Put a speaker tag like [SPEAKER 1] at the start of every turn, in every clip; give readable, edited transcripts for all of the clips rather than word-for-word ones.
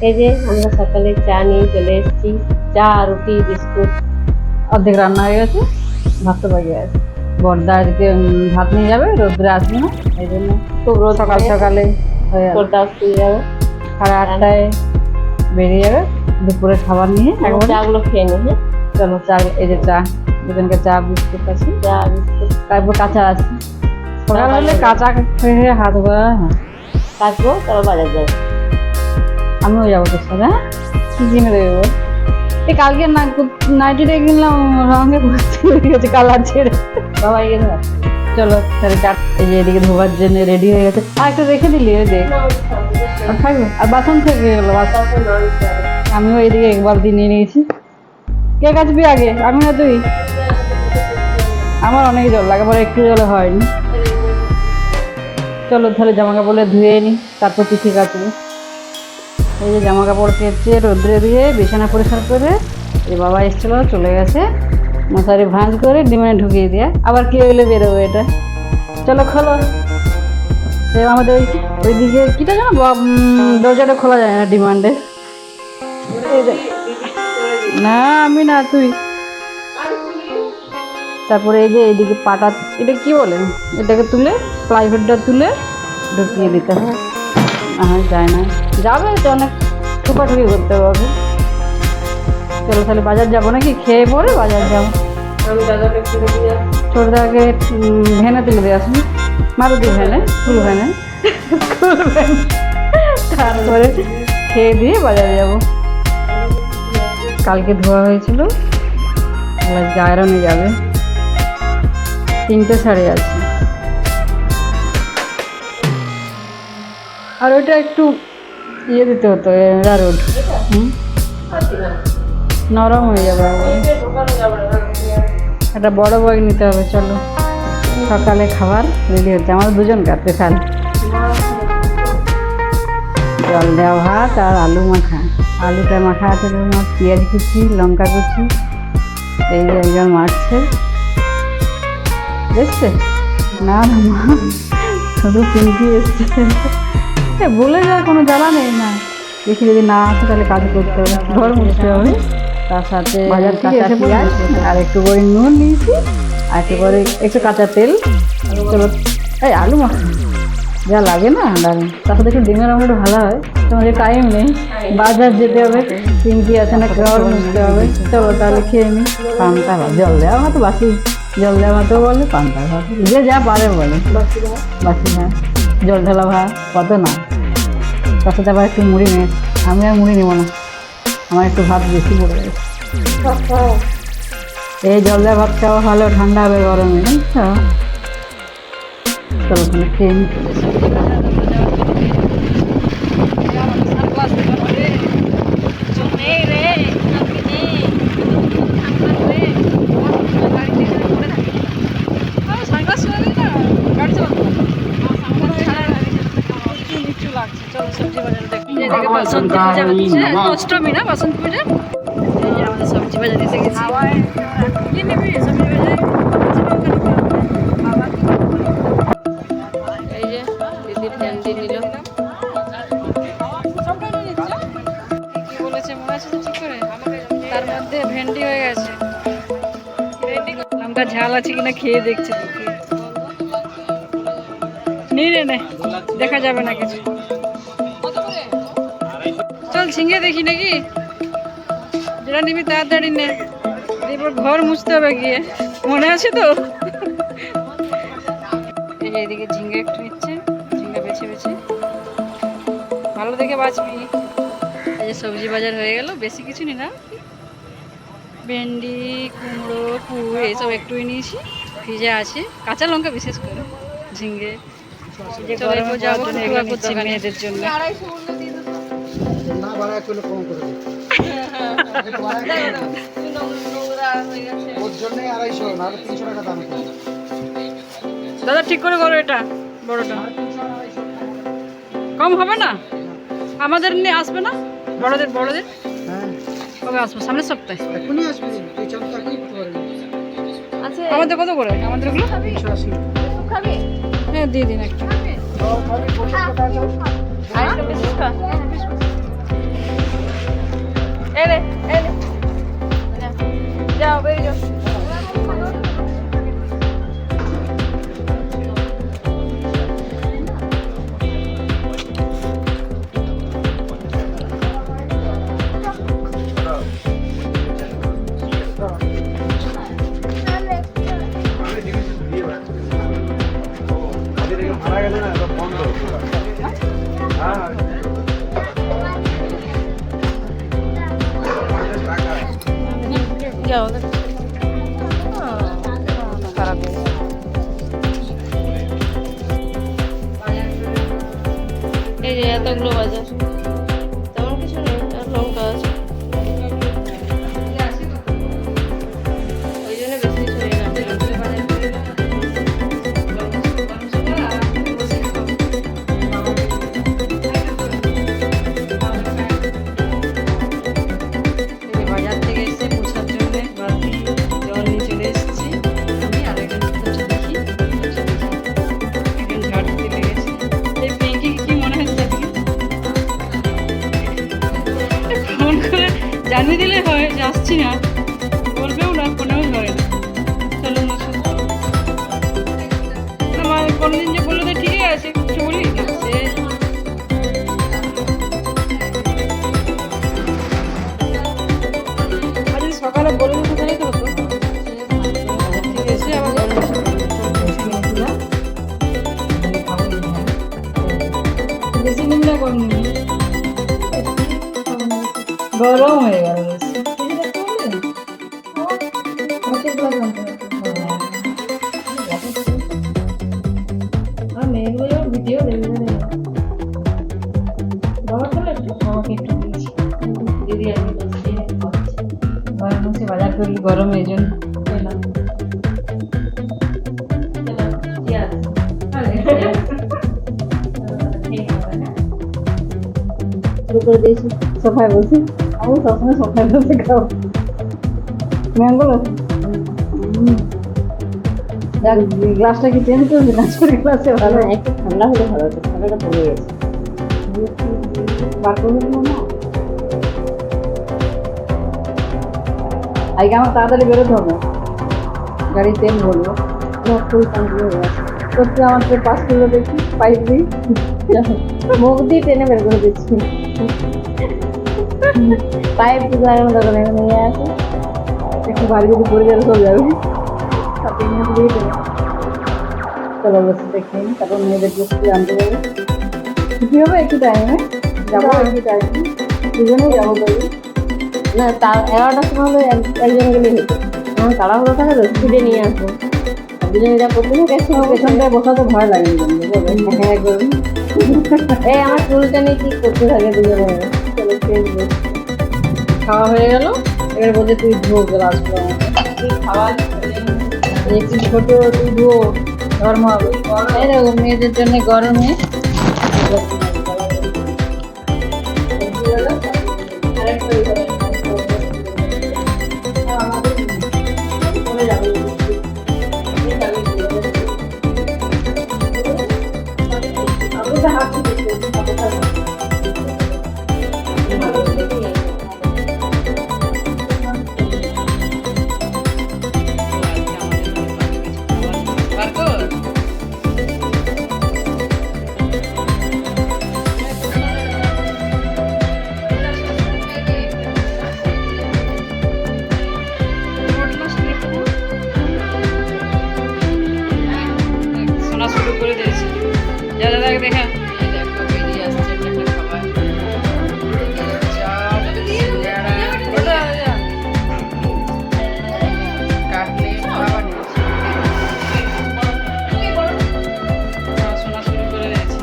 [SPEAKER 1] এই যে আমরা সকালে চা নিয়ে চলে এসেছি, চা রুটি বিস্কুট।
[SPEAKER 2] অর্ধেক রান্না হয়ে গেছে, ভাত তো বাকি আছে। বর্দা আজকে ভাত নিয়ে যাবে, রোদ্রে আসবে না, এই জন্য
[SPEAKER 1] খুব রোদ
[SPEAKER 2] সকাল সকালে হয়ে গেল।
[SPEAKER 1] পর্দা শুয়ে যাবে,
[SPEAKER 2] 8:30টায় বেরিয়ে যাবে দুপুরে খাবার নিয়ে। একবার
[SPEAKER 1] চাগুলো খেয়ে নি। হ্যাঁ,
[SPEAKER 2] চলো চা, এই যে চা, দুজনকে চা বিস্কুট আছে,
[SPEAKER 1] চা বিস্কুট
[SPEAKER 2] তারপর কাঁচা আছে। সকাল হলে কাঁচা খেয়ে হাত ধোয়া।
[SPEAKER 1] কাটবো, তারপর বাজার যাবো।
[SPEAKER 2] আমিও যাবো তোর সাথে। হ্যাঁ, কি কিনে দেবো? এই কালকে নাইটিটা কিনলাম, রঙে ভর্তি হয়ে গেছে কালার ছেড়ে।
[SPEAKER 1] সবাই গেছে।
[SPEAKER 2] চলো তাহলে এই যে এদিকে ধোবার জন্য রেডি হয়ে গেছে। আর একটু রেখে দিলি, ওই দেখ আর থাকবে। আর বাসন থেকে গেলো, বাসন আমিও এইদিকে এক বালতি নিয়ে নিয়েছি। কে কাচবি আগে, আমি না তুই? আমার অনেক জল লাগে, আবার একটু জলে হয়নি। চলো তাহলে জামা কাপড় ধুয়ে নিই, তারপর পিঠে কাচবো। এই যে জামা কাপড় কেচে রোদ্রে দিয়ে বিছানা পরিষ্কার করে এই বাবা এসেছিলো, চলে গেছে। মশারি ভাঁজ করে ডিমে ঢুকিয়ে দিয়ে আবার কি হইলে বেরোবে এটা। চলো খোলো। আমাদের ওইদিকে কিটা জানো, দরজাটা খোলা যায় না ডিমান্ডে। না আমি না, তুই। তারপরে এই যে এইদিকে পাটা, এটা কি বলে, এটাকে তুলে প্লাইউডটা তুলে ঢুকিয়ে দিতে হয়। যায় না, যাবে তো অনেক ঠুকাঠুকি করতে হবে। চলো তাহলে বাজার যাবো নাকি, খেয়ে পরে বাজার যাবো। ছোটদাকে ভ্যানে তুলে দিয়ে আসবি, মারুতি ভ্যানে, স্কুল ভ্যানে। তারপরে খেয়ে দিয়ে বাজারে যাবো। কালকে ধোয়া হয়েছিল, আজকে আয়রনে যাবে। 3টে শাড়ি আছে। আর ওইটা একটু ইয়ে দিতে হতো, রোদ নরম হয়ে যাবে। একটা বড় বই নিতে হবে। চলো সকালে খাবার রেডি হচ্ছে আমাদের দুজন কাটতে। খাল জল দেওয়া ভাত আর আলু মাখা। আলুটা মাখা আছে, পেঁয়াজ কুচি, লঙ্কা কুচি। এই যে একজন মারছে, দেখছে না মা, শুধু পিঙ্কি এসছে। বলে যাওয়ার কোনো জ্বালা নেই না। দেখি যদি না আসে তাহলে কাজ করতে হবে, ঘর মুছতে হবে। তার সাথে বাজার থেকে এসে পেঁয়াজ আর একটু করে নুন নিয়েছি, আর একটু করে একটু কাঁচা তেল। চলো এই আলু মাখা যা লাগে না লাগে, তার সাথে একটু ডিমের অমলেট ভালো হয়। তোমাদের টাইম নেই, বাজার যেতে হবে, পিঙ্কি আছে না, ঘর মুছতে হবে। চলো তাহলে খেয়ে নিই। পান্তা ভাত, জল দেওয়া ভাত, বাসি জল দেওয়া ভাতও বলে, পান্তা ভাত, যে যা পারে বলে। বাসি ভাত, জল ঢালা ভাত, কত না। তার সাথে আবার একটু মুড়ি নিয়ে, আমি আর মুড়ি নেবো না, আমার একটু ভাত বেশি পড়ে গেছে। এই জল দেওয়া ভাত খাওয়া ভালো, ঠান্ডা হবে গরমে। চলো তুমি খেয়ে নি।
[SPEAKER 3] অষ্টমী না, বসন্ত পূজা। এই যে আমাদের সবজি বাজার এসে গেছি। কি নিবি সবজি বাজার?
[SPEAKER 1] এই যে দিদি ফ্যান্ডি নিল।
[SPEAKER 3] কি বলেছে মনে আছে তো ঠিক করে? তার মধ্যে ভেন্ডি হয়ে গেছে। লঙ্কা ঝাল আছে কিনা খেয়ে দেখছি। নে দেখা যাবে না কিছু। চল ঝিঙে দেখি নাকি, যেটা নিবি তাড়াতাড়ি নে, এরপর ঘর মুছতে হবে গিয়ে, মনে আছে তো? এই যে এদিকে ঝিঙ্গা একটু নিচ্ছে, ঝিঙ্গা বেছে বেছে ভালো দেখে বাঁচবি। এই যে সবজি বাজার হয়ে গেল, বেশি কিছু নি না, ভেন্ডি, কুমড়ো, পুঁই এইসব একটুই নিয়েছি, ফ্রিজে আছে। কাঁচা লঙ্কা বিশেষ করে, ঝিঙ্গে। গরমে যাবো করছি মেয়েদের জন্য। দাদা ঠিক করে করো, এটা বড়টা কম হবে না? আমাদের নিয়ে আসবে না? বড়দের কবে আসবো? সামনের সপ্তাহে। আমাদের কত করে? আমাদের ওগুলো হ্যাঁ দিয়ে দিন একটা।
[SPEAKER 1] আমাদের খারাপ নেই। এই যে এতগুলো বাজার, তেমন কিছু নেই, আর লঙ্কা আছে, ওই জন্য বেশি কিছু নেই না। বাজার থেকে এসে পোষার জন্য বালতি জল নিয়ে চলে এসেছি আমি, আর এখানে হচ্ছে দেখি একজন ঝাড় দিতে লেগেছে। এই পিঙ্কি কি মনে হচ্ছে আজকে? ফোন করে জানিয়ে দিলে হয় যে আসছি না, বলবেও না, ফোনেও ধরে না। চলো না কোনোদিন যে বললো তো ঠিকই আছে, কিছু বলি না সে। আজ সকালে বলে দিতে তাহলে তো হতো। ঠিক আছে, আবার বেশি নিন না, কম নিন, গরম হয়ে গেল বেশি। আর মেয়েগুলো যখন ভিডিও দেখবে বাবা চলে আমাকে একটু দিয়েছি দিদি, আমি বসে ঘরে বসে বাজার করি গরমে, এই জন্য পেলাম। শুরু করে দিয়েছি সোফায় বসে, আমি সবসময় সোফায় বসে খাবো। ম্যাঙ্গো আছে, গ্লাসটা কি চেঞ্জ করবে না? ছোট গ্লাসে ভালো, একটু ঠান্ডা হলে ভালো হতো, ঠান্ডাটা কমে গেছে। বার করবে না, আজকে আমার তাড়াতাড়ি বেরোতে হবে, গাড়ি তেল বলবো, ফুল ট্যাঙ্কি হয়ে গেছে। করতে আমাকে 5 কিলো দেখি পাইপ দিই, মুখ দিয়ে টেনে বের করে দিচ্ছি। পাইপ দিয়ে লাগানো দরকার নেই, নিয়ে আসে একটু বাড়ি যদি পড়ে যাবে সব যাবে। চলো বসে দেখে নিই, তারপর মেয়েদের বসে আনতে যাবো। ছুটি হবে একটু টাইমে যাবো, একটু টাইমে দুজনেই যাবো। তবে না, তা 11টার সময় হলে একজন গেলেই হতো। আমার তাড়াহুড়ো থাকে তো, ছুটে নিয়ে আসবো। দুজনে যা করতে থাকে একসঙ্গে
[SPEAKER 2] পেছনটায় বসাতে ভয় লাগে, হ্যাঁ করবি।
[SPEAKER 1] এই আমার চুলটা নিয়ে কি করতে থাকে দুজনে। চলো খেয়ে দিবো।
[SPEAKER 2] খাওয়া হয়ে গেল, এবার বলছে তুই ধো গ্লাসগুলো আমাকে, তুই খাওয়া একটু ছোট, তুই ধো গরম হবে। এরকম মেয়েদের জন্য গরমে শুরু করে দিয়েছি। যা দাদাকে দেখা, দেখো বেরিয়ে আসছে একটা খাবার, কাটলেট খাবার নিয়েছি। শোনা শুরু করে দিয়েছি,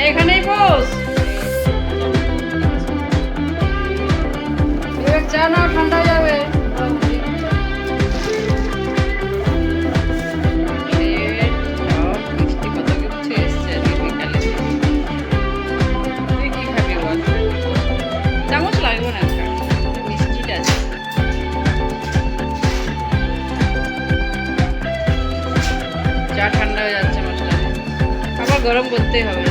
[SPEAKER 2] এখানেই বস। এবার চা নাও, ঠান্ডা হয়ে যাবে। চা ঠান্ডা হয়ে যাচ্ছে, মাছটা আবার গরম করতেই হবে।